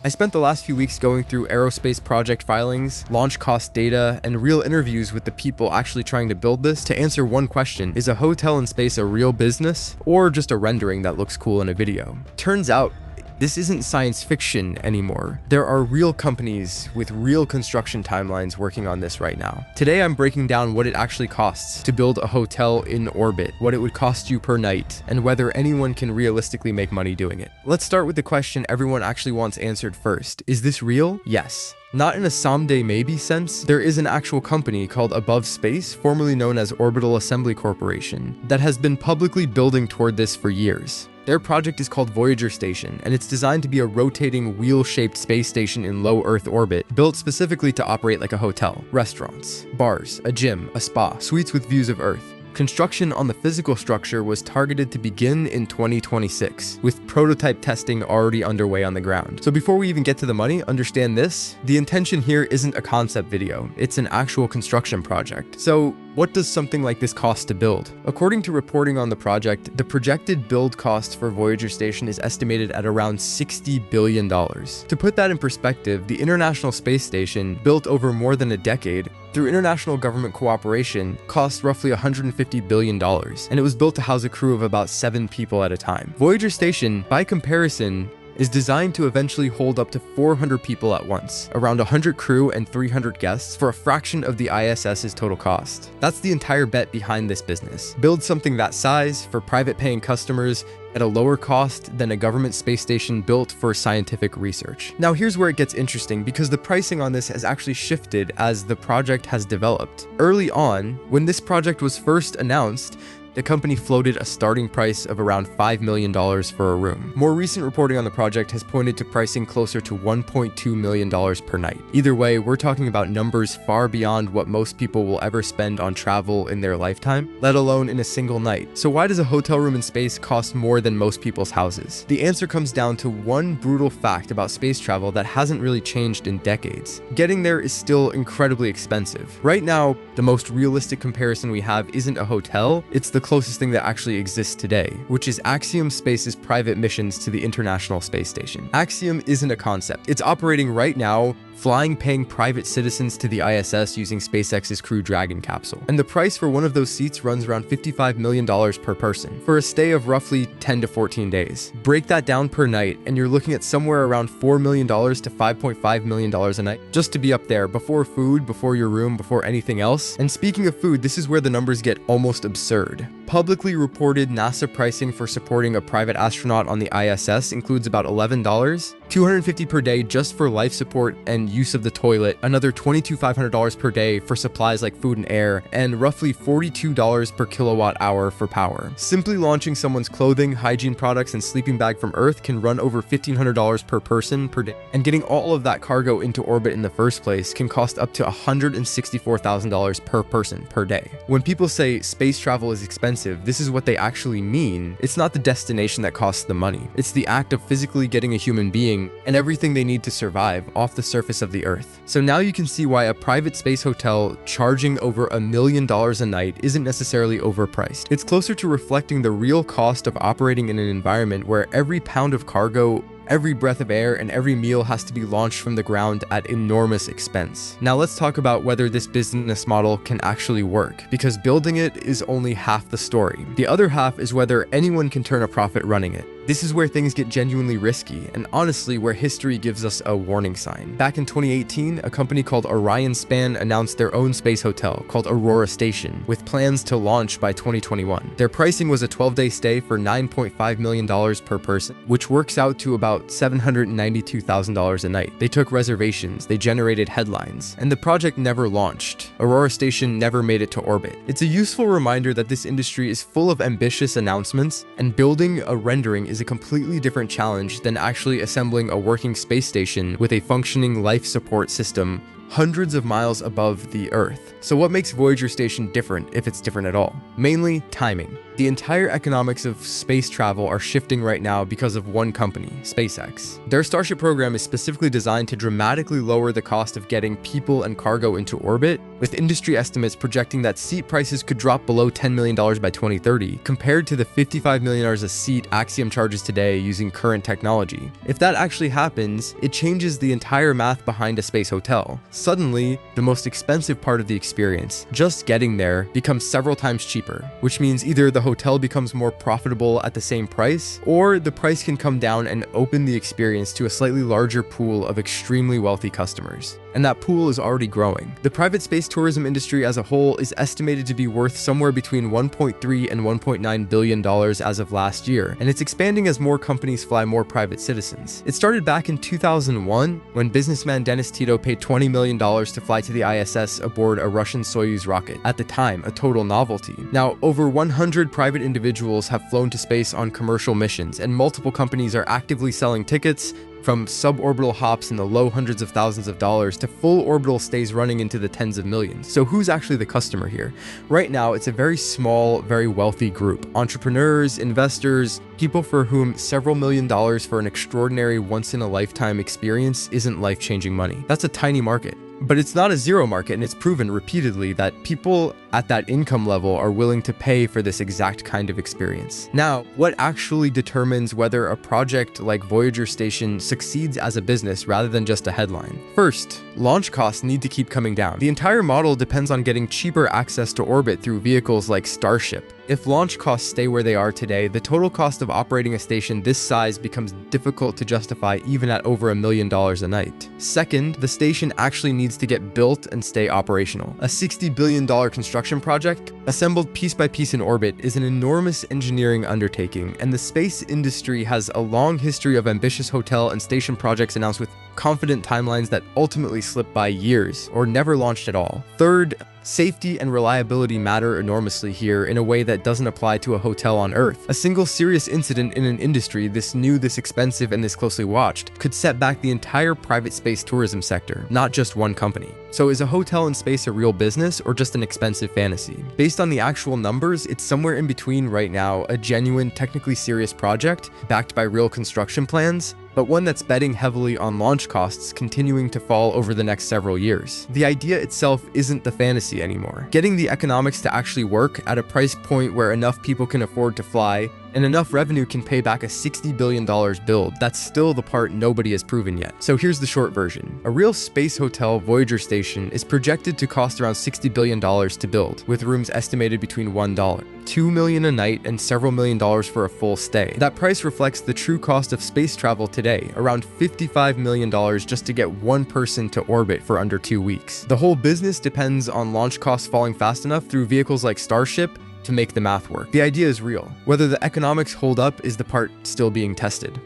I spent the last few weeks going through aerospace project filings, launch cost data, and real interviews with the people actually trying to build this to answer one question: is a hotel in space a real business or just a rendering that looks cool in a video? Turns out, this isn't science fiction anymore. There are real companies with real construction timelines working on this right now. Today, I'm breaking down what it actually costs to build a hotel in orbit, what it would cost you per night, and whether anyone can realistically make money doing it. Let's start with the question everyone actually wants answered first. Is this real? Yes. Not in a someday maybe sense. There is an actual company called Above Space, formerly known as Orbital Assembly Corporation, that has been publicly building toward this for years. Their project is called Voyager Station, and it's designed to be a rotating wheel-shaped space station in low Earth orbit, built specifically to operate like a hotel, restaurants, bars, a gym, a spa, suites with views of Earth. Construction on the physical structure was targeted to begin in 2026, with prototype testing already underway on the ground. So before we even get to the money, understand this: the intention here isn't a concept video, it's an actual construction project. So what does something like this cost to build? According to reporting on the project, the projected build cost for Voyager Station is estimated at around $60 billion. To put that in perspective, the International Space Station, built over more than a decade, through international government cooperation, cost roughly $150 billion, and it was built to house a crew of about 7 people at a time. Voyager Station, by comparison, is designed to eventually hold up to 400 people at once, around 100 crew and 300 guests, for a fraction of the ISS's total cost. That's the entire bet behind this business. Build something that size for private paying customers at a lower cost than a government space station built for scientific research. Now here's where it gets interesting, because the pricing on this has actually shifted as the project has developed. Early on, when this project was first announced, the company floated a starting price of around $5 million for a room. More recent reporting on the project has pointed to pricing closer to $1.2 million per night. Either way, we're talking about numbers far beyond what most people will ever spend on travel in their lifetime, let alone in a single night. So why does a hotel room in space cost more than most people's houses? The answer comes down to one brutal fact about space travel that hasn't really changed in decades. Getting there is still incredibly expensive. Right now, the most realistic comparison we have isn't a hotel, it's the closest thing that actually exists today, which is Axiom Space's private missions to the International Space Station. Axiom isn't a concept. It's operating right now, flying paying private citizens to the ISS using SpaceX's Crew Dragon capsule. And the price for one of those seats runs around $55 million per person, for a stay of roughly 10 to 14 days. Break that down per night, and you're looking at somewhere around $4 million to $5.5 million a night, just to be up there, before food, before your room, before anything else. And speaking of food, this is where the numbers get almost absurd. Publicly reported NASA pricing for supporting a private astronaut on the ISS includes about $11, $250 per day just for life support and use of the toilet, another $2,500 per day for supplies like food and air, and roughly $42 per kilowatt hour for power. Simply launching someone's clothing, hygiene products, and sleeping bag from Earth can run over $1,500 per person per day, and getting all of that cargo into orbit in the first place can cost up to $164,000 per person per day. When people say space travel is expensive, this is what they actually mean. It's not the destination that costs the money. It's the act of physically getting a human being and everything they need to survive off the surface of the Earth. So now you can see why a private space hotel charging over $1 million a night isn't necessarily overpriced. It's closer to reflecting the real cost of operating in an environment where every pound of cargo, every breath of air, and every meal has to be launched from the ground at enormous expense. Now let's talk about whether this business model can actually work, because building it is only half the story. The other half is whether anyone can turn a profit running it. This is where things get genuinely risky, and honestly where history gives us a warning sign. Back in 2018, a company called Orion Span announced their own space hotel called Aurora Station, with plans to launch by 2021. Their pricing was a 12-day stay for $9.5 million per person, which works out to about $792,000 a night. They took reservations, they generated headlines, and the project never launched. Aurora Station never made it to orbit. It's a useful reminder that this industry is full of ambitious announcements, and building a rendering is a completely different challenge than actually assembling a working space station with a functioning life support system hundreds of miles above the Earth. So what makes Voyager Station different, if it's different at all? Mainly timing. The entire economics of space travel are shifting right now because of one company, SpaceX. Their Starship program is specifically designed to dramatically lower the cost of getting people and cargo into orbit, with industry estimates projecting that seat prices could drop below $10 million by 2030, compared to the $55 million a seat Axiom charges today using current technology. If that actually happens, it changes the entire math behind a space hotel. Suddenly, the most expensive part of the experience, just getting there, becomes several times cheaper, which means either the hotel becomes more profitable at the same price, or the price can come down and open the experience to a slightly larger pool of extremely wealthy customers. And that pool is already growing. The private space tourism industry as a whole is estimated to be worth somewhere between $1.3 and $1.9 billion as of last year, and it's expanding as more companies fly more private citizens. It started back in 2001 when businessman Dennis Tito paid $20 million to fly to the ISS aboard a Russian Soyuz rocket, at the time a total novelty. Now, over 100 private individuals have flown to space on commercial missions, and multiple companies are actively selling tickets, from suborbital hops in the low hundreds of thousands of dollars to full orbital stays running into the tens of millions. So who's actually the customer here? Right now, it's a very small, very wealthy group. Entrepreneurs, investors, people for whom several million dollars for an extraordinary once-in-a-lifetime experience isn't life-changing money. That's a tiny market. But it's not a zero market, and it's proven repeatedly that people at that income level are willing to pay for this exact kind of experience. Now, what actually determines whether a project like Voyager Station succeeds as a business rather than just a headline? First, launch costs need to keep coming down. The entire model depends on getting cheaper access to orbit through vehicles like Starship. If launch costs stay where they are today, the total cost of operating a station this size becomes difficult to justify even at over $1 million a night. Second, the station actually needs to get built and stay operational. A $60 billion construction project, assembled piece by piece in orbit, is an enormous engineering undertaking, and the space industry has a long history of ambitious hotel and station projects announced with confident timelines that ultimately slip by years or never launched at all. Third, safety and reliability matter enormously here in a way that doesn't apply to a hotel on Earth. A single serious incident in an industry this new, this expensive, and this closely watched could set back the entire private space tourism sector, not just one company. So is a hotel in space a real business or just an expensive fantasy? Based on the actual numbers, it's somewhere in between right now, a genuine, technically serious project backed by real construction plans, but one that's betting heavily on launch costs continuing to fall over the next several years. The idea itself isn't the fantasy anymore. Getting the economics to actually work at a price point where enough people can afford to fly and enough revenue can pay back a $60 billion build, that's still the part nobody has proven yet. So here's the short version. A real space hotel Voyager Station is projected to cost around $60 billion to build, with rooms estimated between $1, $2 million a night, and several million dollars for a full stay. That price reflects the true cost of space travel today, around $55 million just to get one person to orbit for under 2 weeks. The whole business depends on launch costs falling fast enough through vehicles like Starship to make the math work. The idea is real. Whether the economics hold up is the part still being tested.